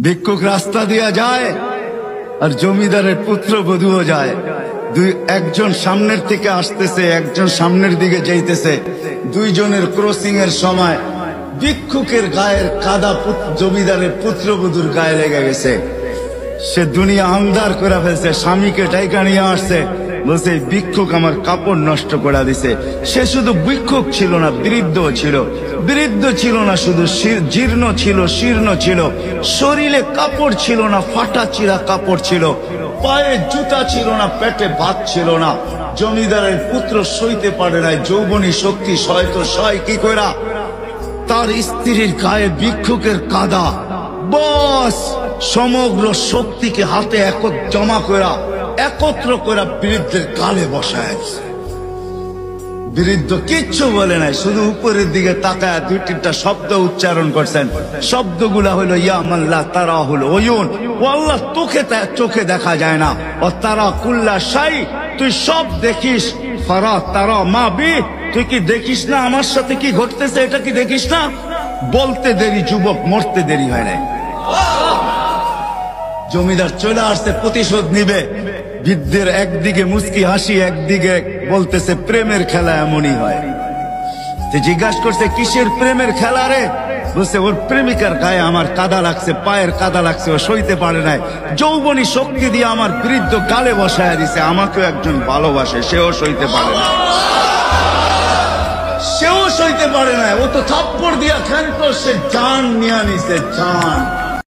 ভিক্ষুক রাস্তা দিয়া যায় আর জমিদারের পুত্রবধূও যায়। একজন সামনের থেকে আসতেছে, একজন সামনের দিকে যাইতেছে। দুইজনের ক্রসিং এর সময় ভিক্ষুকের গায়ের কাদা জমিদারের পুত্রবধূর গায়ে লেগে গেছে। সে দুনিয়া আন্ধার করে ফেলছে, স্বামীকে ডাইকা নিয়ে আসছে, বলছে ভিক্ষুক আমার কাপড় নষ্ট করে দিছে। সে শুধু ভিক্ষুক ছিল না, বৃদ্ধ ছিল। বৃদ্ধ ছিল না শুধু, জীর্ণ ছিল, শীর্ণ ছিল। শরীরে কাপড় ছিল না, ফাটা চিরা কাপড় ছিল। পায়ে জুতা ছিল না, পেটে ভাত ছিল না। জমিদারের পুত্র সইতে পারে নাই, যৌবনী শক্তি সয়তো সয় কি কইরা তার স্ত্রীর গায়ে ভিক্ষুকের কাদা। বস সমগ্র শক্তিকে হাতে জমা করা, একত্র করা বৃদ্ধের গালে বসায়। বৃদ্ধ কিচ্ছু বলে নাই, শুধু উপরের দিকে তাকায় দুই তিনটা শব্দ উচ্চারণ করছেন। শব্দগুলা হলো ইয়া মাল্লা তারা হলো ওয়ুন, ও আল্লাহ তোকে চোখে দেখা যায় না। ও তারা কুল্লা শাই, তুই সব দেখিস। ফারা তারা মা বি, তুই কি দেখিস না আমার সাথে কি ঘটতেছে, এটা কি দেখিস না? বলতে দেরি যুবক, মরতে দেরি হয় নাই। জমিদার চলে আসছে, প্রতিশোধ নিবে। বৃদ্ধের একদিকে মুস্কি হাসি, একদিকে বলতেছে প্রেমের খেলা এমনই হয়। জিজ্ঞাসা করছে কিসের প্রেমের খেলা রে? বলছে ওর প্রেমিকার গায়ে আমার কাদা লাগছে, পায়ের কাদা লাগছে, ও সইতে পারে নাই। যৌবনী শক্তি দিয়ে আমার বৃদ্ধ গালে বসায় দিছে। আমাকেও একজন ভালোবাসে, সেও সইতে পারে না, সেও সইতে পারে না। ও তো থাপ্পড় দিয়া খেলতো, সে জান নিয়ে নিছে, জান।